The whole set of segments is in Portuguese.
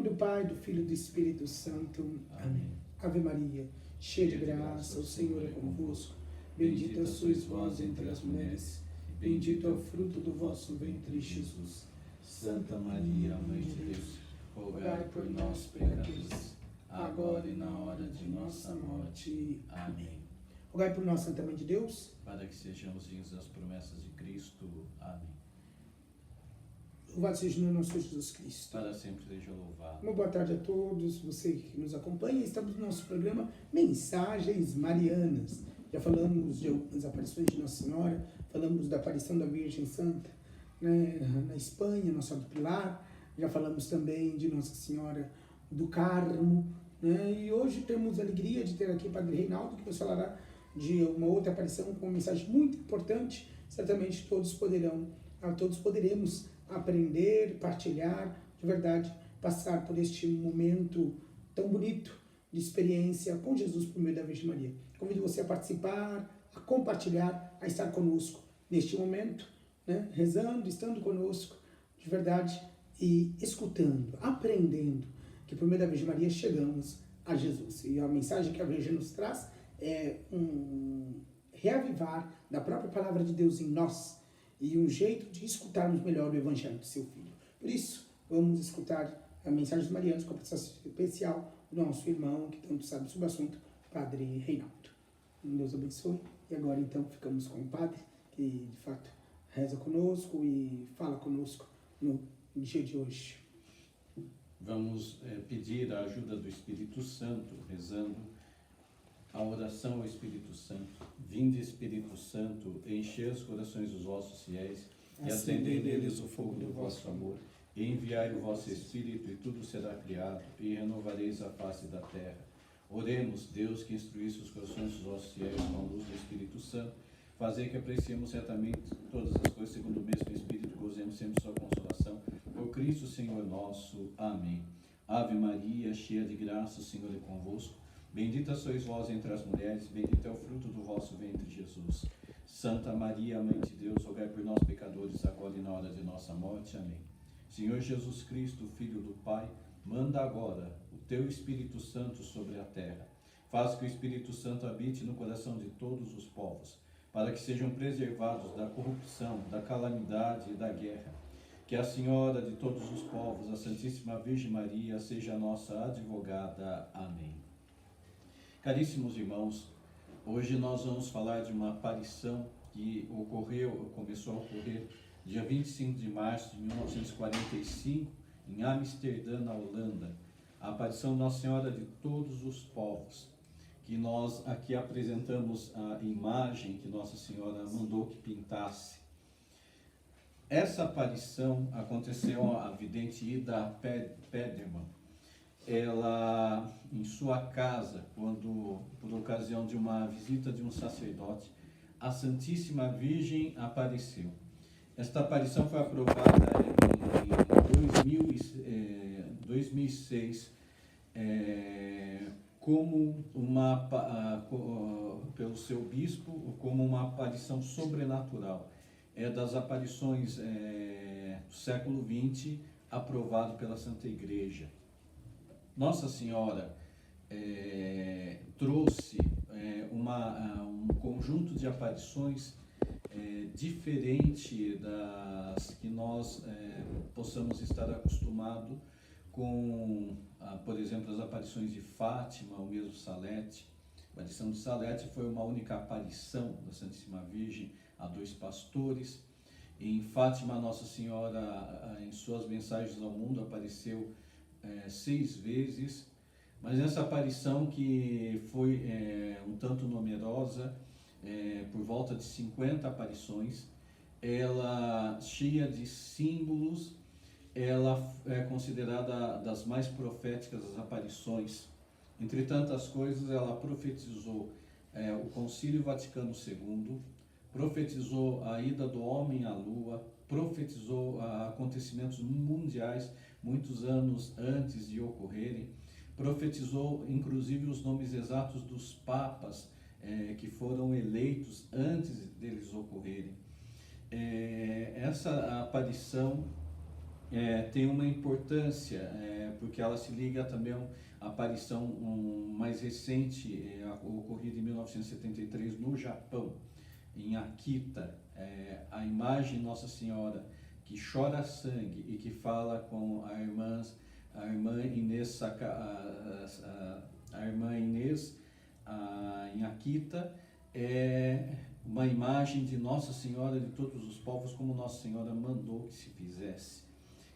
do Pai, do Filho e do Espírito Santo. Amém. Ave Maria, cheia de graça, o Senhor é convosco. Bendita sois vós entre as mulheres, bendito é o fruto do vosso ventre, Jesus. Santa Maria, Mãe de Deus, rogai por nós, pecadores, agora e na hora de nossa morte. Amém. Rogai por nós, Santa Mãe de Deus, para que sejamos dignos das promessas de Cristo. Amém. Louvado seja o nosso Senhor Jesus Cristo. Para sempre seja louvado. Uma boa tarde a todos, você que nos acompanha. Estamos no nosso programa Mensagens Marianas. Já falamos de algumas aparições de Nossa Senhora, falamos da aparição da Virgem Santa, né, na Espanha, Nossa Senhora do Pilar. Já falamos também de Nossa Senhora do Carmo, né, e hoje temos a alegria de ter aqui o Padre Reinaldo, que nos falará de uma outra aparição com uma mensagem muito importante. Certamente todos poderemos aprender, partilhar, de verdade, passar por este momento tão bonito de experiência com Jesus por meio da Virgem Maria. Convido você a participar, a compartilhar, a estar conosco neste momento, né? Rezando, estando conosco, de verdade, e escutando, aprendendo, que por meio da Virgem Maria chegamos a Jesus. E a mensagem que a Virgem nos traz é um reavivar da própria palavra de Deus em nós e um jeito de escutarmos melhor o Evangelho do seu Filho. Por isso, vamos escutar a mensagem dos Marianos com a participação especial do nosso irmão, que tanto sabe sobre o assunto, Padre Reinaldo. Deus abençoe. E agora, então, ficamos com o Padre, que, de fato, reza conosco e fala conosco no dia de hoje. Vamos pedir a ajuda do Espírito Santo, rezando a oração ao Espírito Santo. Vinde, Espírito Santo, enchei os corações dos vossos fiéis e acendei neles o fogo do vosso amor. E enviai o vosso Espírito, e tudo será criado, e renovareis a face da terra. Oremos, Deus, que instruísse os corações dos vossos fiéis com a luz do Espírito Santo, fazer que apreciemos certamente todas as coisas segundo o mesmo Espírito, gozemos sempre sua consolação. Por Cristo, Senhor nosso. Amém. Ave Maria, cheia de graça, o Senhor é convosco. Bendita sois vós entre as mulheres, bendito é o fruto do vosso ventre, Jesus. Santa Maria, Mãe de Deus, rogai por nós, pecadores, agora e na hora de nossa morte. Amém. Senhor Jesus Cristo, Filho do Pai, manda agora o teu Espírito Santo sobre a terra. Faz que o Espírito Santo habite no coração de todos os povos, para que sejam preservados da corrupção, da calamidade e da guerra. Que a Senhora de todos os povos, a Santíssima Virgem Maria, seja a nossa advogada. Amém. Caríssimos irmãos, hoje nós vamos falar de uma aparição que começou a ocorrer dia 25 de março de 1945, em Amsterdã, na Holanda. A aparição de Nossa Senhora de todos os povos, que nós aqui apresentamos a imagem que Nossa Senhora mandou que pintasse. Essa aparição aconteceu a vidente Ida Pederman. Ela, em sua casa, quando, por ocasião de uma visita de um sacerdote, a Santíssima Virgem apareceu. Esta aparição foi aprovada em 2006 pelo seu bispo, como uma aparição sobrenatural. É das aparições do século XX, aprovado pela Santa Igreja. Nossa Senhora trouxe um conjunto de aparições diferente das que nós possamos estar acostumados com, por exemplo, as aparições de Fátima, ou mesmo Salete. A aparição de Salete foi uma única aparição da Santíssima Virgem a dois pastores. Em Fátima, Nossa Senhora, em suas mensagens ao mundo, apareceu 6 vezes, mas essa aparição, que foi um tanto numerosa, por volta de 50 aparições, ela, cheia de símbolos, ela é considerada das mais proféticas das aparições. Entre tantas coisas, ela profetizou o Concílio Vaticano II, profetizou a ida do homem à Lua, profetizou acontecimentos mundiais muitos anos antes de ocorrerem, profetizou inclusive os nomes exatos dos papas que foram eleitos antes deles ocorrerem. Essa aparição tem uma importância, porque ela se liga também à aparição mais recente, ocorrida em 1973 no Japão, em Akita, a imagem de Nossa Senhora que chora sangue e que fala com a irmã Inês, em Akita, é uma imagem de Nossa Senhora de todos os povos, como Nossa Senhora mandou que se fizesse.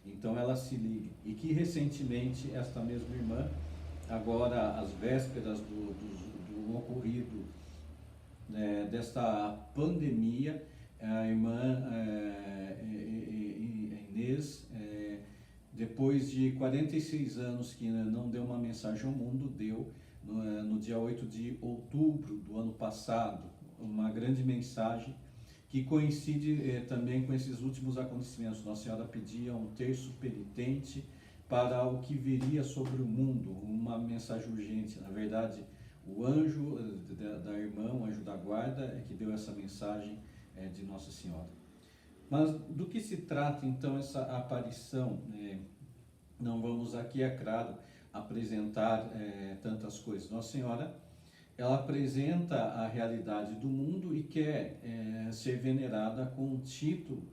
Então ela se liga. E que recentemente esta mesma irmã, agora às vésperas do ocorrido desta pandemia, a irmã Inês, depois de 46 anos que não deu uma mensagem ao mundo, deu no dia 8 de outubro do ano passado uma grande mensagem que coincide também com esses últimos acontecimentos. Nossa Senhora pedia um terço penitente para o que viria sobre o mundo, uma mensagem urgente. Na verdade, o anjo da irmã, o anjo da guarda, é que deu essa mensagem de Nossa Senhora. Mas do que se trata então essa aparição? Não vamos aqui, é claro, apresentar tantas coisas. Nossa Senhora, ela apresenta a realidade do mundo e quer ser venerada com um título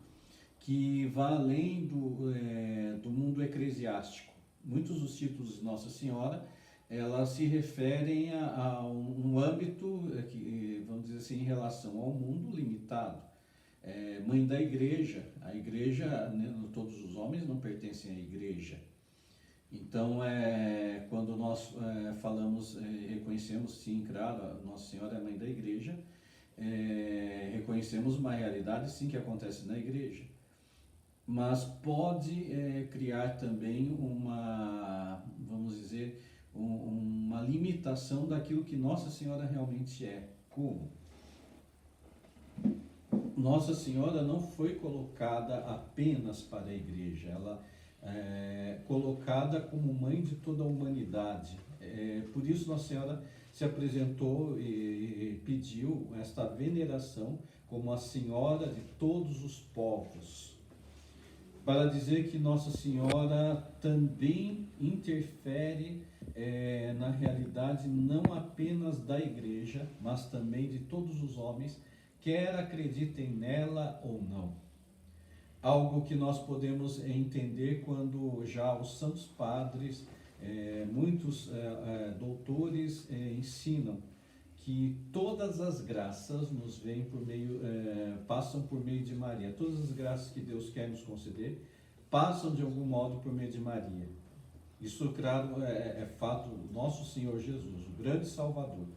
que vá além do mundo eclesiástico. Muitos dos títulos de Nossa Senhora, elas se referem a um âmbito, que, vamos dizer assim, em relação ao mundo limitado. Mãe da Igreja, a Igreja, né, todos os homens não pertencem à Igreja. Então, quando nós falamos, reconhecemos, sim, claro, a Nossa Senhora é Mãe da Igreja, reconhecemos uma realidade, sim, que acontece na Igreja, mas pode criar também vamos dizer, uma limitação daquilo que Nossa Senhora realmente é. Como? Nossa Senhora não foi colocada apenas para a Igreja, ela colocada como mãe de toda a humanidade. Por isso Nossa Senhora se apresentou e pediu esta veneração como a Senhora de todos os povos, para dizer que Nossa Senhora também interfere na realidade não apenas da Igreja, mas também de todos os homens, quer acreditem nela ou não. Algo que nós podemos entender quando já os santos padres, muitos doutores ensinam que todas as graças nos vêm por meio, passam por meio de Maria. Todas as graças que Deus quer nos conceder passam de algum modo por meio de Maria. Isso, claro, é fato do nosso Senhor Jesus, o grande Salvador,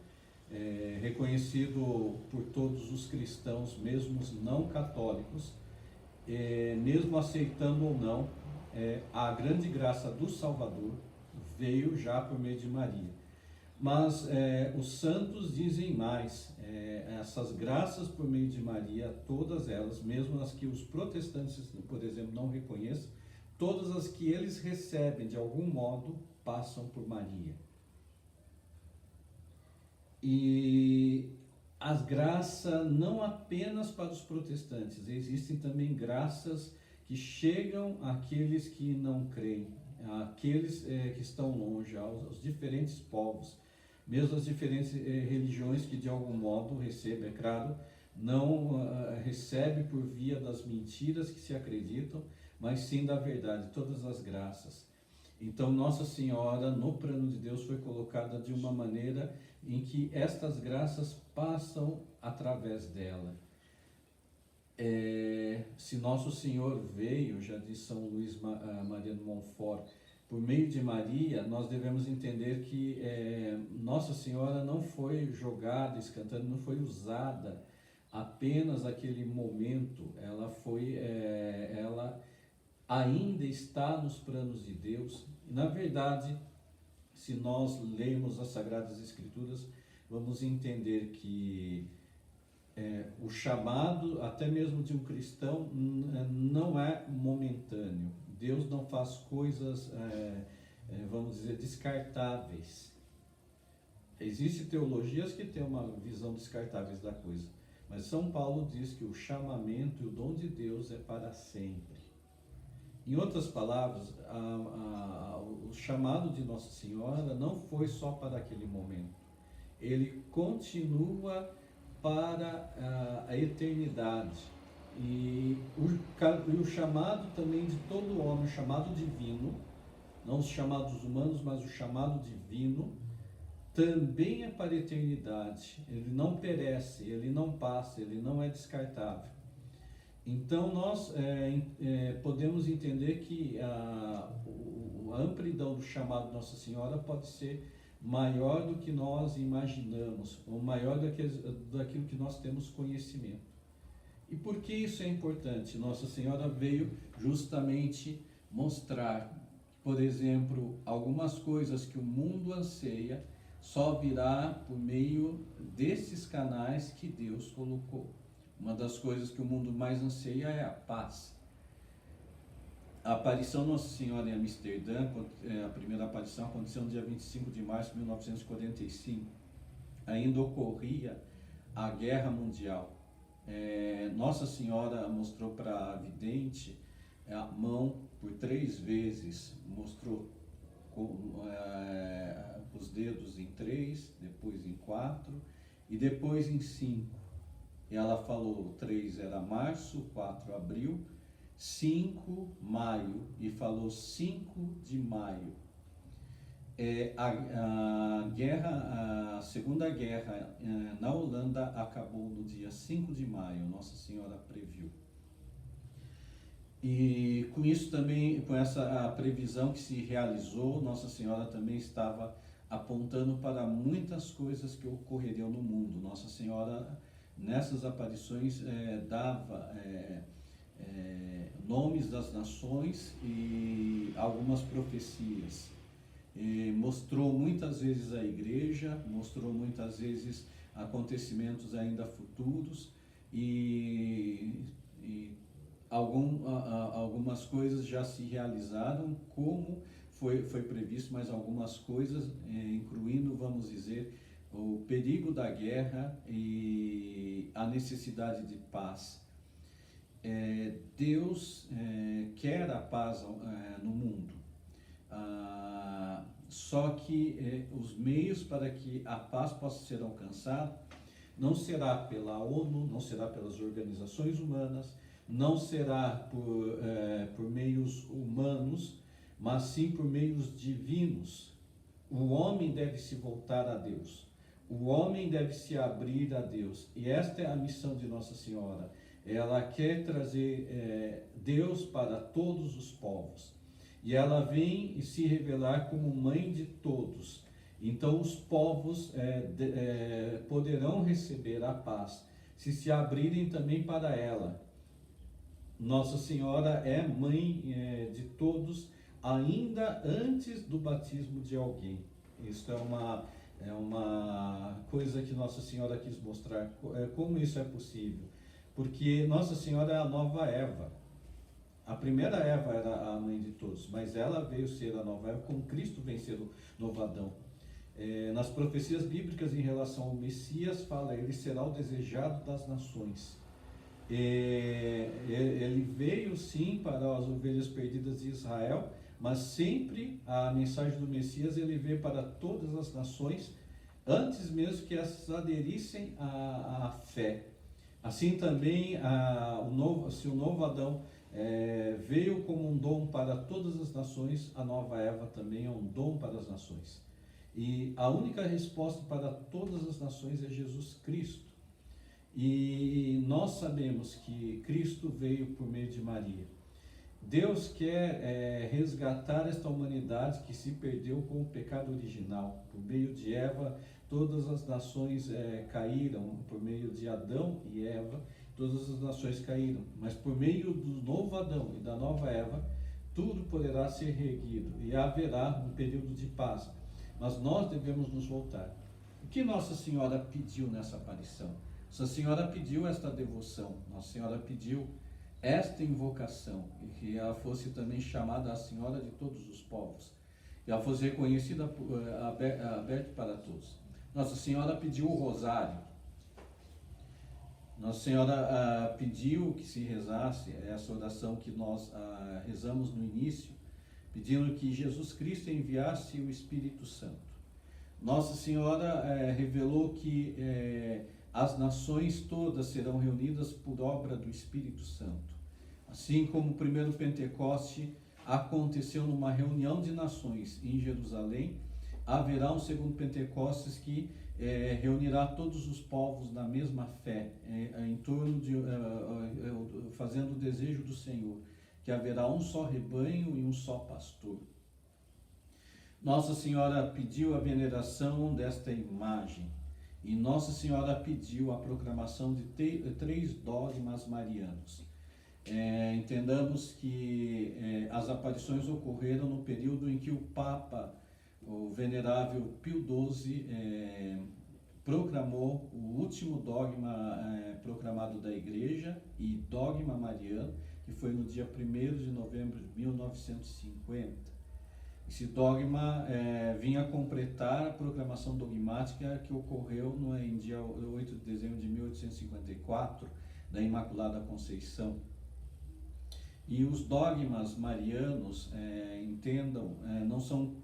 reconhecido por todos os cristãos, mesmo os não católicos, mesmo aceitando ou não, a grande graça do Salvador veio já por meio de Maria. Mas os santos dizem mais, essas graças por meio de Maria, todas elas, mesmo as que os protestantes, por exemplo, não reconhecem, todas as que eles recebem de algum modo passam por Maria. E as graças não apenas para os protestantes, existem também graças que chegam àqueles que não creem, àqueles que estão longe, aos diferentes povos, mesmo as diferentes religiões que de algum modo recebem, é claro, não recebe por via das mentiras que se acreditam, mas sim da verdade, todas as graças. Então Nossa Senhora, no plano de Deus, foi colocada de uma maneira em que estas graças passam através dela. Se Nosso Senhor veio, já diz São Luís Maria de Montfort, por meio de Maria, nós devemos entender que Nossa Senhora não foi jogada, escantando, não foi usada apenas naquele momento, ela ainda está nos planos de Deus. Na verdade, se nós lermos as Sagradas Escrituras, vamos entender que o chamado, até mesmo de um cristão, não é momentâneo. Deus não faz coisas, vamos dizer, descartáveis. Existem teologias que têm uma visão descartável da coisa, mas São Paulo diz que o chamamento e o dom de Deus é para sempre. Em outras palavras, o chamado de Nossa Senhora não foi só para aquele momento. Ele continua para a eternidade. E o chamado também de todo homem, o chamado divino, não os chamados humanos, mas o chamado divino, também é para a eternidade. Ele não perece, ele não passa, ele não é descartável. Então nós podemos entender que a amplidão do chamado de Nossa Senhora pode ser maior do que nós imaginamos, ou maior daquilo que nós temos conhecimento. E por que isso é importante? Nossa Senhora veio justamente mostrar, por exemplo, algumas coisas que o mundo anseia só virá por meio desses canais que Deus colocou. Uma das coisas que o mundo mais anseia é a paz. A aparição de Nossa Senhora em Amsterdã, a primeira aparição, aconteceu no dia 25 de março de 1945. Ainda ocorria a Guerra Mundial. Nossa Senhora mostrou para a vidente a mão por 3 vezes, mostrou os dedos em 3, depois em 4 e depois em 5. E ela falou, 3 era março, 4 abril, 5 maio, e falou 5 de maio. A Segunda Guerra na Holanda acabou no dia 5 de maio, Nossa Senhora previu. E com isso também, com essa previsão que se realizou, Nossa Senhora também estava apontando para muitas coisas que ocorreriam no mundo. Nossa Senhora, nessas aparições, dava nomes das nações e algumas profecias. Mostrou muitas vezes a igreja, mostrou muitas vezes acontecimentos ainda futuros e algumas coisas já se realizaram como foi previsto, mas algumas coisas, incluindo, vamos dizer, o perigo da guerra e a necessidade de paz. Deus quer a paz no mundo. Só que os meios para que a paz possa ser alcançada não será pela ONU, não será pelas organizações humanas, não será por meios humanos, mas sim por meios divinos. O homem deve se voltar a Deus, o homem deve se abrir a Deus, e esta é a missão de Nossa Senhora. Ela quer trazer Deus para todos os povos. E ela vem se revelar como mãe de todos. Então os povos poderão receber a paz, se abrirem também para ela. Nossa Senhora é mãe de todos, ainda antes do batismo de alguém. Isso é uma coisa que Nossa Senhora quis mostrar, como isso é possível. Porque Nossa Senhora é a nova Eva. A primeira Eva era a mãe de todos, mas ela veio ser a nova Eva, como Cristo vem ser o novo Adão. Nas profecias bíblicas em relação ao Messias, fala, ele será o desejado das nações. Ele veio sim para as ovelhas perdidas de Israel, mas sempre a mensagem do Messias, ele veio para todas as nações, antes mesmo que essas aderissem à fé. Assim também, se o novo Adão veio como um dom para todas as nações, a nova Eva também é um dom para as nações. E a única resposta para todas as nações é Jesus Cristo. E nós sabemos que Cristo veio por meio de Maria. Deus quer resgatar esta humanidade que se perdeu com o pecado original. Por meio de Eva, todas as nações caíram. Por meio de Adão e Eva, todas as nações caíram. Mas por meio do novo Adão e da nova Eva, tudo poderá ser reerguido e haverá um período de paz. Mas nós devemos nos voltar. O que Nossa Senhora pediu nessa aparição? Nossa Senhora pediu esta devoção, Nossa Senhora pediu esta invocação, e que ela fosse também chamada a Senhora de todos os povos, que ela fosse reconhecida, aberta para todos. Nossa Senhora pediu o rosário. Nossa Senhora pediu que se rezasse essa oração que nós rezamos no início, pedindo que Jesus Cristo enviasse o Espírito Santo. Nossa Senhora revelou que as nações todas serão reunidas por obra do Espírito Santo. Assim como o primeiro Pentecoste aconteceu numa reunião de nações em Jerusalém, haverá um segundo Pentecostes que reunirá todos os povos na mesma fé, em torno de, fazendo o desejo do Senhor, que haverá um só rebanho e um só pastor. Nossa Senhora pediu a veneração desta imagem, e Nossa Senhora pediu a proclamação de 3 dogmas marianos. Entendamos que as aparições ocorreram no período em que o Papa, o venerável Pio XII, proclamou o último dogma proclamado da Igreja, e dogma mariano, que foi no dia 1º de novembro de 1950. Esse dogma vinha completar a proclamação dogmática que ocorreu em dia 8 de dezembro de 1854, da Imaculada Conceição. E os dogmas marianos, entendam, não são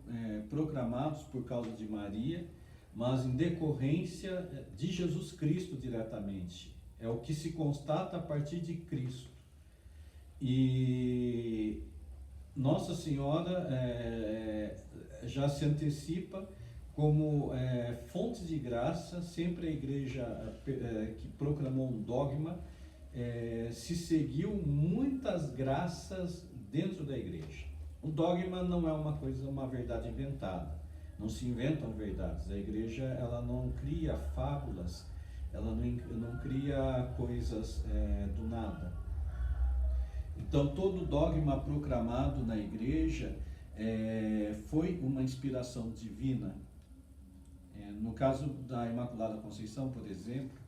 proclamados por causa de Maria, mas em decorrência de Jesus Cristo diretamente. É o que se constata a partir de Cristo. E Nossa Senhora já se antecipa como fonte de graça. Sempre a Igreja que proclamou um dogma se seguiu muitas graças dentro da Igreja. O dogma não é uma verdade inventada. Não se inventam verdades. A Igreja ela não cria fábulas, ela não cria coisas do nada. Então, todo dogma proclamado na Igreja foi uma inspiração divina. No caso da Imaculada Conceição, por exemplo,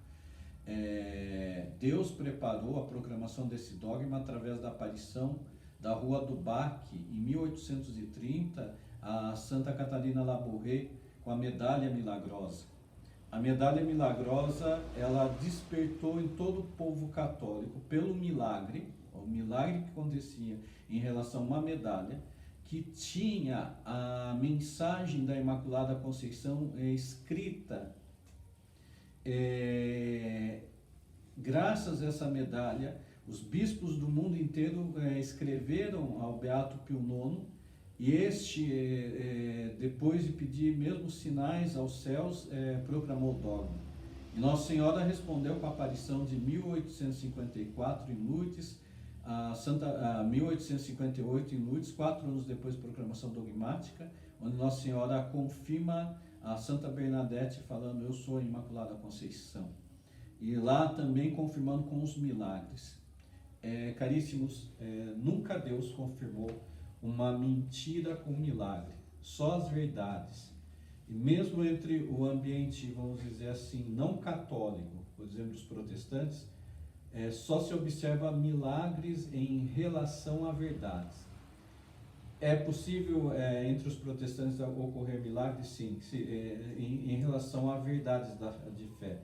Deus preparou a proclamação desse dogma através da aparição da Rua do Bac, em 1830, a Santa Catarina Labouré, com a Medalha Milagrosa. A Medalha Milagrosa, ela despertou em todo o povo católico pelo milagre, o milagre que acontecia em relação a uma medalha, que tinha a mensagem da Imaculada Conceição escrita. Graças a essa medalha, os bispos do mundo inteiro escreveram ao Beato Pio IX, e este, depois de pedir mesmo sinais aos céus, proclamou o dogma. E Nossa Senhora respondeu com a aparição de 1854 em Lourdes, 1858 em Lourdes, 4 anos depois da proclamação dogmática, onde Nossa Senhora confirma a Santa Bernadette falando: eu sou a Imaculada Conceição. E lá também confirmando com os milagres. Caríssimos, nunca Deus confirmou uma mentira com milagre, só as verdades. E mesmo entre o ambiente, vamos dizer assim, não católico, por exemplo, dos protestantes, só se observa milagres em relação a verdades. É possível entre os protestantes ocorrer milagres? Sim, em relação a verdades de fé.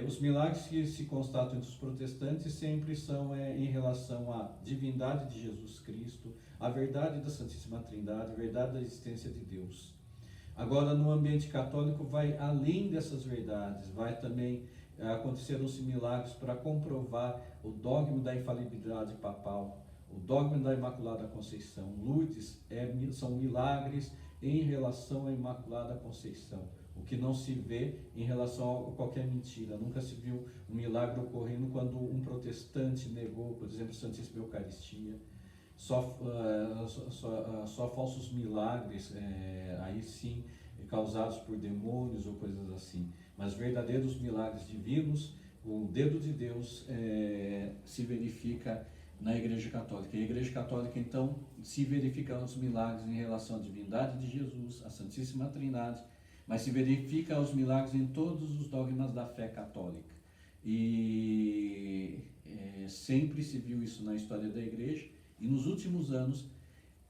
Os milagres que se constatam entre os protestantes sempre são em relação à divindade de Jesus Cristo, a verdade da Santíssima Trindade, a verdade da existência de Deus. Agora, no ambiente católico, vai além dessas verdades, vai também aconteceram-se milagres para comprovar o dogma da infalibilidade papal, o dogma da Imaculada Conceição. Lourdes são milagres em relação à Imaculada Conceição, o que não se vê em relação a qualquer mentira. Nunca se viu um milagre ocorrendo quando um protestante negou, por exemplo, a Santíssima Eucaristia. Só falsos milagres, aí sim, causados por demônios ou coisas assim. Mas verdadeiros milagres divinos, o dedo de Deus se verifica na Igreja Católica. E a Igreja Católica, então, se verifica os milagres em relação à divindade de Jesus, à Santíssima Trindade, mas se verifica os milagres em todos os dogmas da fé católica. E sempre se viu isso na história da Igreja. E nos últimos anos,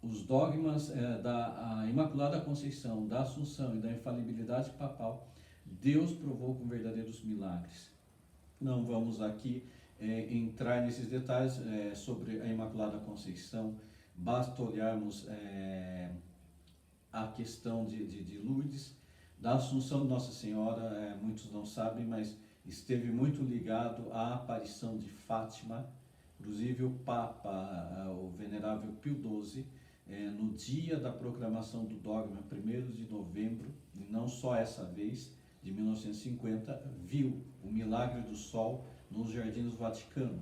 os dogmas da Imaculada Conceição, da Assunção e da infalibilidade papal, Deus provou com verdadeiros milagres. Não vamos aqui entrar nesses detalhes sobre a Imaculada Conceição. Basta olharmos a questão de Lourdes, da Assunção de Nossa Senhora. Muitos não sabem, mas esteve muito ligado à aparição de Fátima. Inclusive o Papa, o Venerável Pio XII, no dia da proclamação do dogma, 1º de novembro, e não só essa vez, de 1950, viu o milagre do sol nos Jardins do Vaticano.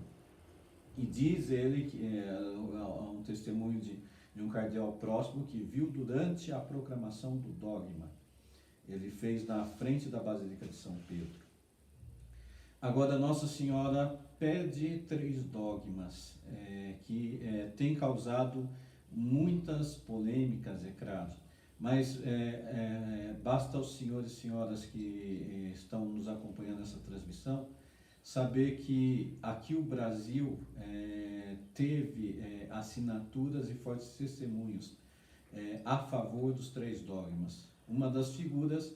E diz ele, que há um testemunho de um cardeal próximo, que viu durante a proclamação do dogma. Ele fez na frente da Basílica de São Pedro. Agora, Nossa Senhora pede 3 dogmas que têm causado muitas polêmicas, é claro. Mas basta aos senhores e senhoras que estão nos acompanhando nessa transmissão saber que aqui o Brasil teve assinaturas e fortes testemunhos a favor dos 3 dogmas. Uma das figuras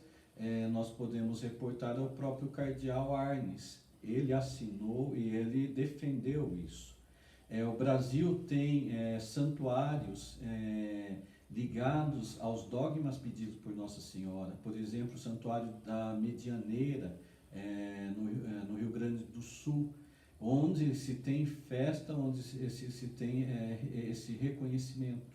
nós podemos reportar é o próprio cardeal Arnes. Ele assinou e ele defendeu isso. O Brasil tem santuários ligados aos dogmas pedidos por Nossa Senhora. Por exemplo, o Santuário da Medianeira, no Rio Grande do Sul, onde se tem festa, onde se tem esse reconhecimento.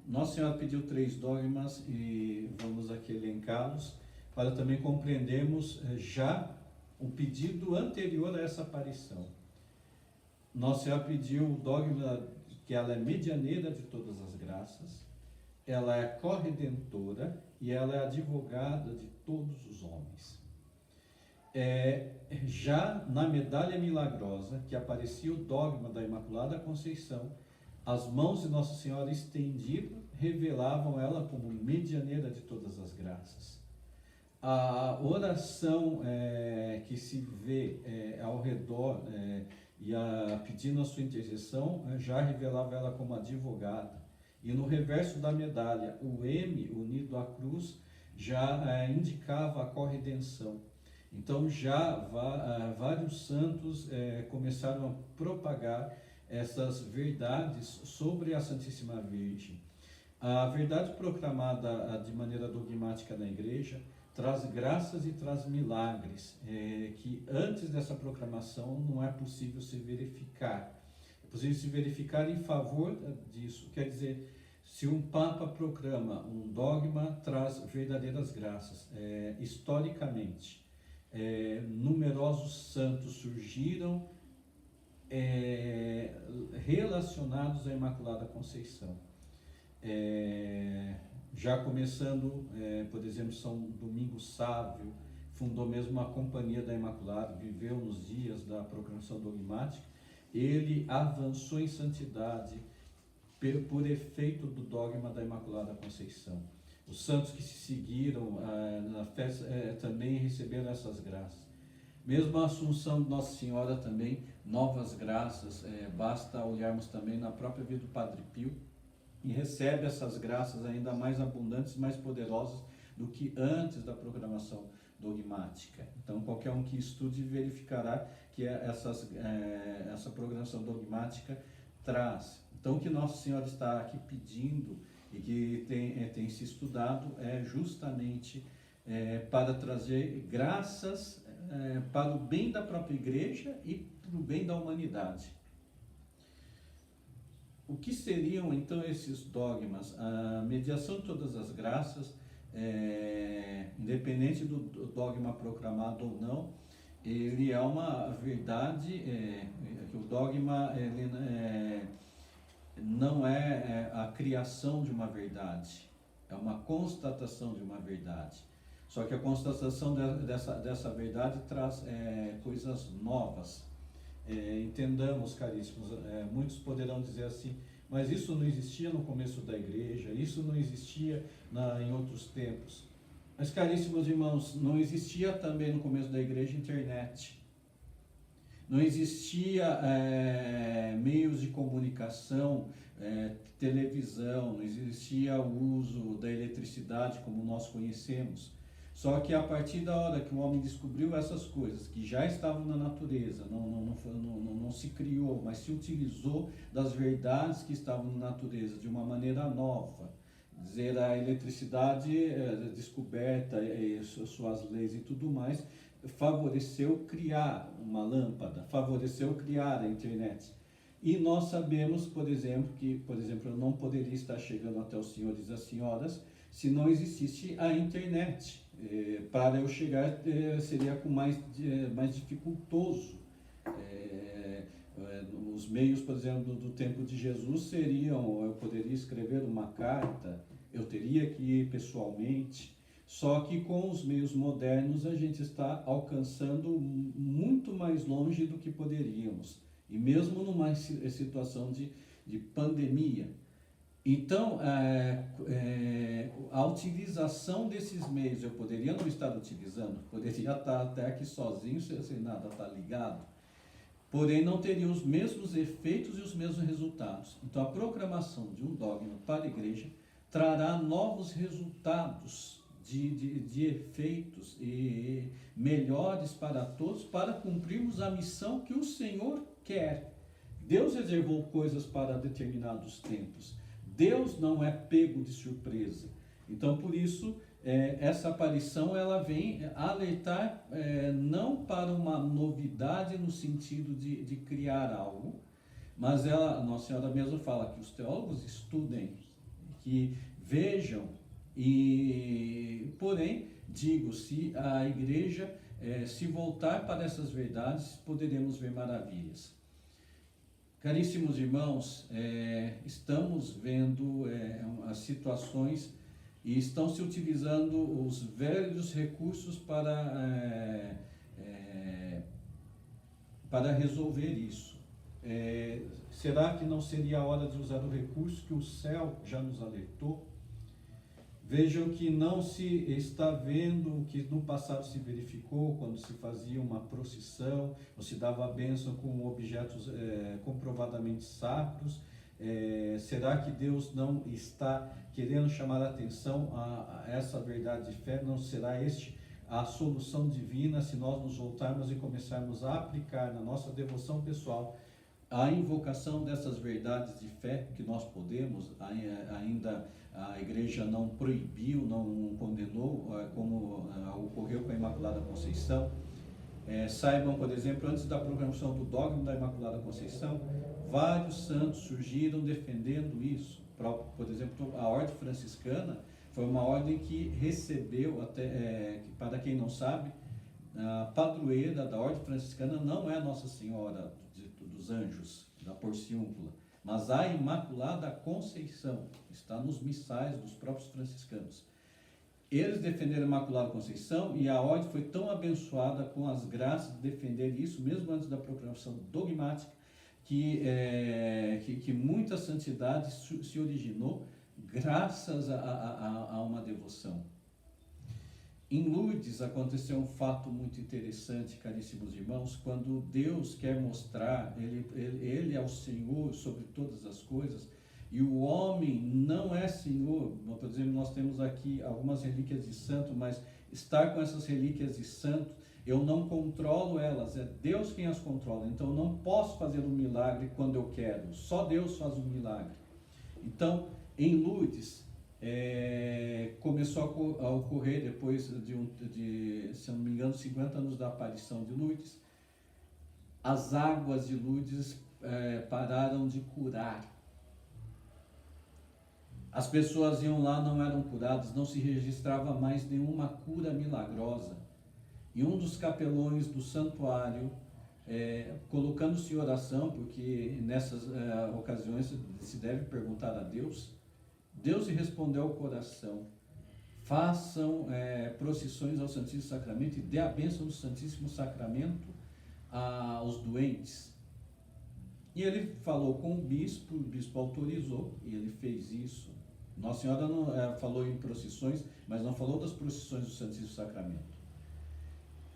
Nossa Senhora pediu 3 dogmas e vamos aqui elencá-los para também compreendermos já o pedido anterior a essa aparição. Nossa Senhora pediu o dogma que ela é medianeira de todas as graças, ela é corredentora e ela é advogada de todos os homens. Já na medalha milagrosa, que aparecia o dogma da Imaculada Conceição, as mãos de Nossa Senhora estendidas revelavam ela como medianeira de todas as graças. A oração que se vê ao redor pedindo a sua intercessão já revelava ela como advogada. E no reverso da medalha, o M unido à cruz já indicava a corredenção. Então já vários santos começaram a propagar essas verdades sobre a Santíssima Virgem. A verdade proclamada de maneira dogmática na Igreja traz graças e traz milagres, que antes dessa proclamação não é possível se verificar. É possível se verificar em favor disso. Quer dizer, se um Papa proclama um dogma, traz verdadeiras graças. Historicamente, numerosos santos surgiram relacionados à Imaculada Conceição. Já começando, por exemplo, São Domingos Sávio, fundou mesmo uma companhia da Imaculada, viveu nos dias da proclamação dogmática. Ele avançou em santidade por efeito do dogma da Imaculada Conceição. Os santos que se seguiram na festa também receberam essas graças. Mesmo a Assunção de Nossa Senhora também, novas graças, basta olharmos também na própria vida do Padre Pio, e recebe essas graças ainda mais abundantes, mais poderosas do que antes da proclamação dogmática. Então, qualquer um que estude verificará que essa programação dogmática traz. Então, o que Nossa Senhora está aqui pedindo e que tem se estudado é justamente para trazer graças para o bem da própria Igreja e para o bem da humanidade. O que seriam então esses dogmas? A mediação de todas as graças, independente do dogma proclamado ou não, ele é uma verdade, que o dogma não é a criação de uma verdade, é uma constatação de uma verdade. Só que a constatação dessa verdade traz coisas novas. Entendamos, caríssimos, muitos poderão dizer assim, mas isso não existia no começo da Igreja, isso não existia em outros tempos. Mas, caríssimos irmãos, não existia também no começo da Igreja internet. Não existia meios de comunicação, televisão, não existia o uso da eletricidade como nós conhecemos. Só que a partir da hora que o homem descobriu essas coisas, que já estavam na natureza, não se criou, mas se utilizou das verdades que estavam na natureza de uma maneira nova, dizer, a eletricidade descoberta, suas leis e tudo mais, favoreceu criar uma lâmpada, favoreceu criar a internet. E nós sabemos, por exemplo, que, eu não poderia estar chegando até os senhores e as senhoras se não existisse a internet. Para eu chegar seria mais dificultoso. Os meios, por exemplo, do tempo de Jesus seriam, eu poderia escrever uma carta, eu teria que ir pessoalmente. Só que com os meios modernos a gente está alcançando muito mais longe do que poderíamos. E mesmo numa situação de pandemia. Então, a utilização desses meios, eu poderia não estar utilizando, poderia estar até aqui sozinho, sem nada estar ligado, porém não teria os mesmos efeitos e os mesmos resultados. Então, a proclamação de um dogma para a igreja trará novos resultados de efeitos e melhores para todos, para cumprirmos a missão que o Senhor quer. Deus reservou coisas para determinados tempos. Deus não é pego de surpresa. Então, por isso, essa aparição ela vem alertar não para uma novidade no sentido de criar algo, mas Nossa Senhora mesmo fala que os teólogos estudem, que vejam, e porém, digo, se a igreja se voltar para essas verdades, poderemos ver maravilhas. Caríssimos irmãos, estamos vendo as situações e estão se utilizando os velhos recursos para resolver isso. Será que não seria a hora de usar o recurso que o céu já nos alertou? Vejam que não se está vendo o que no passado se verificou quando se fazia uma procissão, ou se dava a bênção com objetos comprovadamente sacros. Será que Deus não está querendo chamar a atenção a essa verdade de fé? Não será a solução divina se nós nos voltarmos e começarmos a aplicar na nossa devoção pessoal a invocação dessas verdades de fé que nós podemos, ainda a igreja não proibiu, não condenou, como ocorreu com a Imaculada Conceição. Saibam, por exemplo, antes da proclamação do dogma da Imaculada Conceição, vários santos surgiram defendendo isso. Por exemplo, a Ordem Franciscana foi uma ordem que recebeu, para quem não sabe, a padroeira da Ordem Franciscana não é Nossa Senhora dos Anjos, da Porciúncula, mas a Imaculada Conceição, está nos missais dos próprios franciscanos. Eles defenderam a Imaculada Conceição e a ordem foi tão abençoada com as graças de defender isso, mesmo antes da proclamação dogmática, que muita santidade se originou graças a uma devoção. Em Lourdes aconteceu um fato muito interessante, caríssimos irmãos, quando Deus quer mostrar, Ele é o Senhor sobre todas as coisas, e o homem não é Senhor. Por exemplo, nós temos aqui algumas relíquias de santo, mas estar com essas relíquias de santo, eu não controlo elas, é Deus quem as controla. Então, eu não posso fazer um milagre quando eu quero, só Deus faz um milagre. Então, em Lourdes, começou a ocorrer, depois de, se não me engano, 50 anos da aparição de Lourdes, as águas de Lourdes pararam de curar. As pessoas iam lá, não eram curadas, não se registrava mais nenhuma cura milagrosa. E um dos capelões do santuário, colocando-se em oração, porque nessas ocasiões se deve perguntar a Deus, Deus lhe respondeu ao coração: façam procissões ao Santíssimo Sacramento e dê a bênção do Santíssimo Sacramento aos doentes. E ele falou com o bispo autorizou e ele fez isso. Nossa Senhora não falou em procissões, mas não falou das procissões do Santíssimo Sacramento.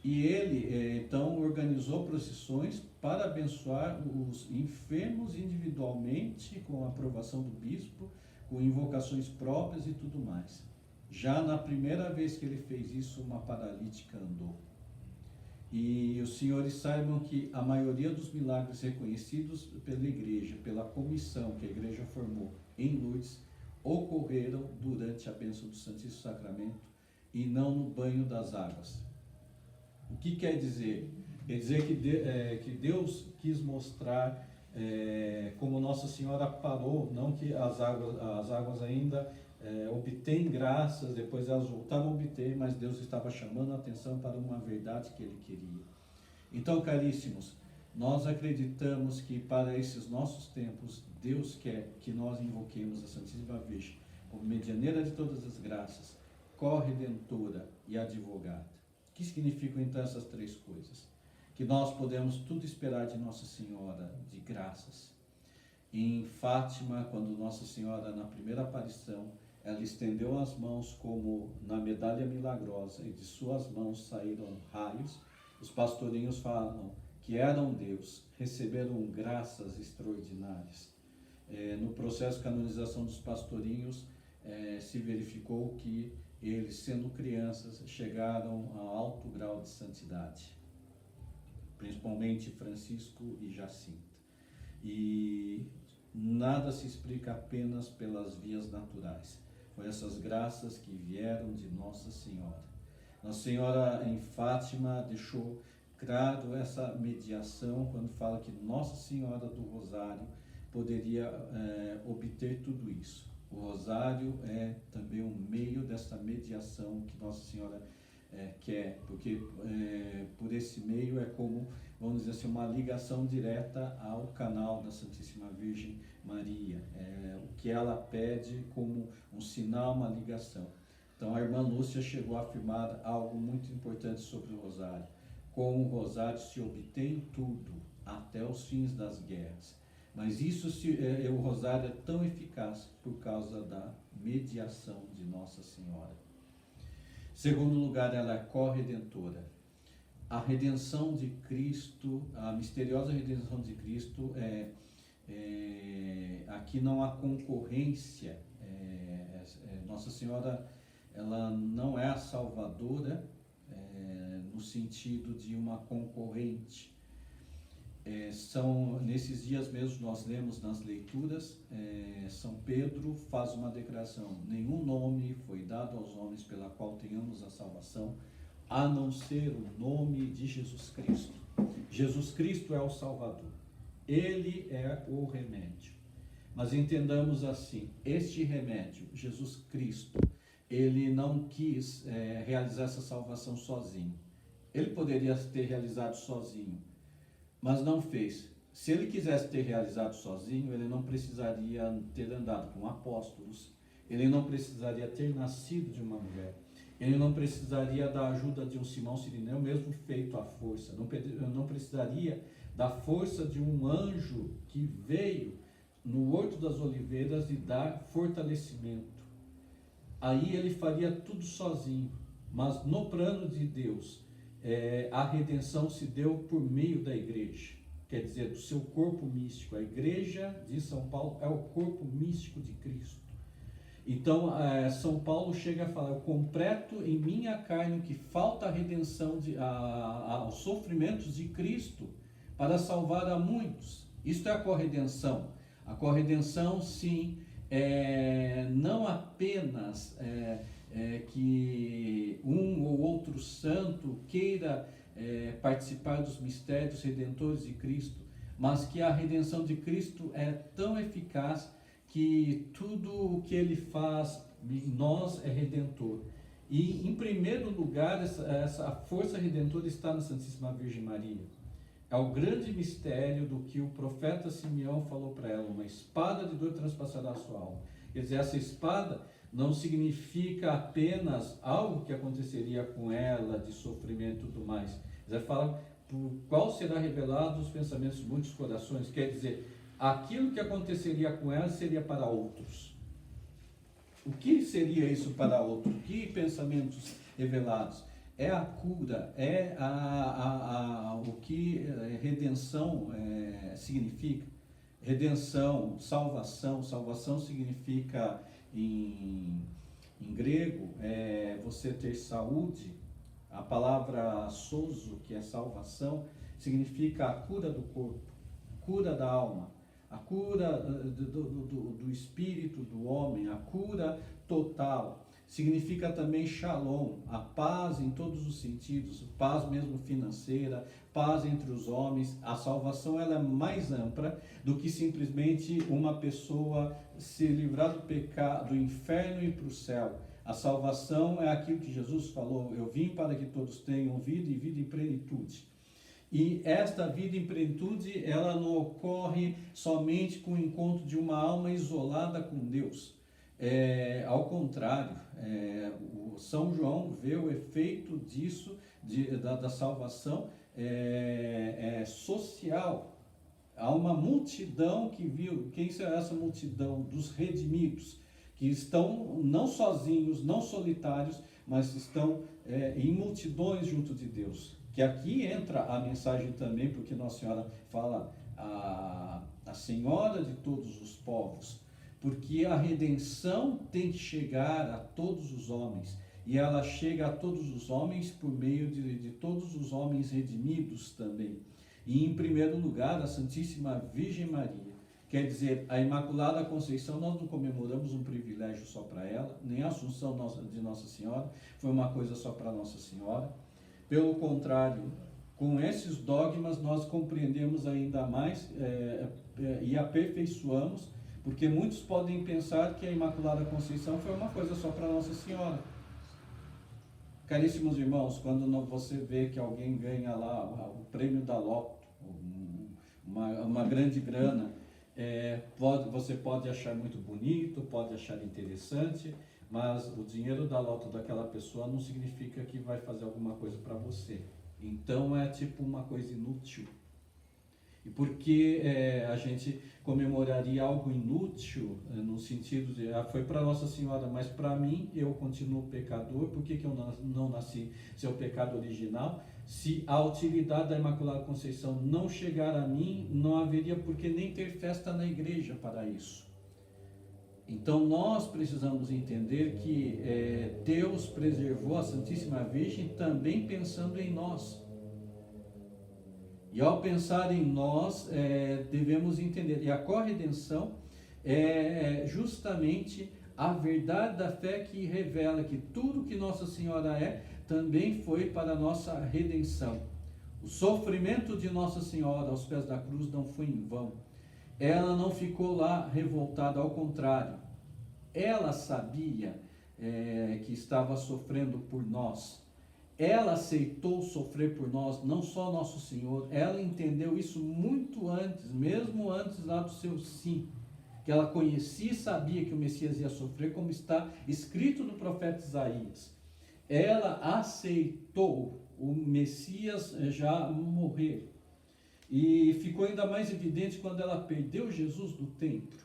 E ele, então, organizou procissões para abençoar os enfermos individualmente, com a aprovação do bispo, com invocações próprias e tudo mais. Já na primeira vez que ele fez isso, uma paralítica andou. E os senhores saibam que a maioria dos milagres reconhecidos pela igreja, pela comissão que a igreja formou em Lourdes, ocorreram durante a bênção do Santíssimo Sacramento e não no banho das águas. O que quer dizer? Quer dizer que Deus quis mostrar como Nossa Senhora parou, não que as águas ainda obtêm graças, depois elas voltaram a obter, mas Deus estava chamando a atenção para uma verdade que Ele queria. Então, caríssimos, nós acreditamos que para esses nossos tempos, Deus quer que nós invoquemos a Santíssima Virgem como medianeira de todas as graças, corredentora e advogada. O que significam então essas três coisas? Que nós podemos tudo esperar de Nossa Senhora de graças. Em Fátima, quando Nossa Senhora, na primeira aparição, ela estendeu as mãos como na medalha milagrosa e de suas mãos saíram raios, os pastorinhos falam que eram Deus, receberam graças extraordinárias. No processo de canonização dos pastorinhos, se verificou que eles, sendo crianças, chegaram a alto grau de santidade, principalmente Francisco e Jacinta. E nada se explica apenas pelas vias naturais. Foi essas graças que vieram de Nossa Senhora. Nossa Senhora em Fátima deixou claro essa mediação quando fala que Nossa Senhora do Rosário poderia obter tudo isso. O Rosário é também um meio dessa mediação que Nossa Senhora quer, porque por esse meio é como, vamos dizer assim, uma ligação direta ao canal da Santíssima Virgem Maria, o que ela pede como um sinal, uma ligação. Então a irmã Lúcia chegou a afirmar algo muito importante sobre o Rosário. Com o Rosário se obtém tudo, até os fins das guerras. Mas o Rosário é tão eficaz por causa da mediação de Nossa Senhora. Segundo lugar, ela é corredentora. A redenção de Cristo, a misteriosa redenção de Cristo, aqui não há concorrência. Nossa Senhora, ela não é a salvadora no sentido de uma concorrente. Nesses dias mesmo nós lemos nas leituras, São Pedro faz uma declaração: nenhum nome foi dado aos homens pela qual tenhamos a salvação, a não ser o nome de Jesus Cristo. Jesus Cristo é o Salvador, Ele é o remédio. Mas entendamos assim, este remédio, Jesus Cristo, Ele não quis realizar essa salvação sozinho. Ele poderia ter realizado sozinho, mas não fez. Se ele quisesse ter realizado sozinho, ele não precisaria ter andado com apóstolos, ele não precisaria ter nascido de uma mulher, ele não precisaria da ajuda de um Simão Cirineu, mesmo feito à força, não precisaria da força de um anjo que veio no Horto das Oliveiras e dar fortalecimento. Aí ele faria tudo sozinho, mas no plano de Deus, a redenção se deu por meio da igreja, quer dizer, do seu corpo místico. A igreja de São Paulo é o corpo místico de Cristo. Então, São Paulo chega a falar: eu completo em minha carne o que falta a redenção, aos sofrimentos de Cristo, para salvar a muitos. Isto é a corredenção. A corredenção, sim, não apenas que um ou outro santo queira participar dos mistérios redentores de Cristo, mas que a redenção de Cristo é tão eficaz que tudo o que Ele faz em nós é redentor. E, em primeiro lugar, essa força redentora está na Santíssima Virgem Maria. É o grande mistério do que o profeta Simeão falou para ela: uma espada de dor transpassará a sua alma. Quer dizer, essa espada não significa apenas algo que aconteceria com ela, de sofrimento e tudo mais. Ele fala por qual será revelado os pensamentos de muitos corações. Quer dizer, aquilo que aconteceria com ela seria para outros. O que seria isso para outros? Que pensamentos revelados? É a cura, o que redenção significa. Redenção, salvação significa em grego grego, você ter saúde. A palavra sozo, que é salvação, significa a cura do corpo, cura da alma, a cura do espírito do homem, a cura total. Significa também shalom, a paz em todos os sentidos, paz mesmo financeira, paz entre os homens. A salvação ela é mais ampla do que simplesmente uma pessoa se livrar do pecado, do inferno e ir para o céu. A salvação é aquilo que Jesus falou: eu vim para que todos tenham vida e vida em plenitude. E esta vida em plenitude, ela não ocorre somente com o encontro de uma alma isolada com Deus. Ao contrário, o São João vê o efeito disso, da salvação social. Há uma multidão que viu. Quem será essa multidão? Dos redimidos, que estão não sozinhos, não solitários, mas estão em multidões junto de Deus. Que aqui entra a mensagem também, porque Nossa Senhora fala a Senhora de todos os povos, porque a redenção tem que chegar a todos os homens, e ela chega a todos os homens por meio de todos os homens redimidos também. E em primeiro lugar, a Santíssima Virgem Maria. Quer dizer, a Imaculada Conceição, nós não comemoramos um privilégio só para ela, nem a Assunção de Nossa Senhora foi uma coisa só para Nossa Senhora. Pelo contrário, com esses dogmas nós compreendemos ainda mais e aperfeiçoamos, porque muitos podem pensar que a Imaculada Conceição foi uma coisa só para Nossa Senhora. Caríssimos irmãos, quando você vê que alguém ganha lá o prêmio da Loto, uma grande grana, você pode achar muito bonito, pode achar interessante, mas o dinheiro da Loto daquela pessoa não significa que vai fazer alguma coisa para você. Então é tipo uma coisa inútil. E porque a gente comemoraria algo inútil, no sentido de, foi para Nossa Senhora, mas para mim, eu continuo pecador, por que eu não nasci seu pecado original? Se a utilidade da Imaculada Conceição não chegar a mim, não haveria por que nem ter festa na igreja para isso. Então nós precisamos entender que Deus preservou a Santíssima Virgem também pensando em nós. E ao pensar em nós, devemos entender. E a corredenção é justamente a verdade da fé que revela que tudo que Nossa Senhora também foi para a nossa redenção. O sofrimento de Nossa Senhora aos pés da cruz não foi em vão. Ela não ficou lá revoltada, ao contrário. Ela sabia que estava sofrendo por nós. Ela aceitou sofrer por nós, não só Nosso Senhor. Ela entendeu isso muito antes, mesmo antes lá do seu sim. Que ela conhecia e sabia que o Messias ia sofrer, como está escrito no profeta Isaías. Ela aceitou o Messias já morrer. E ficou ainda mais evidente quando ela perdeu Jesus do templo.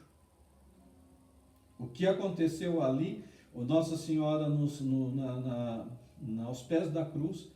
O que aconteceu ali, Nossa Senhora aos pés da cruz,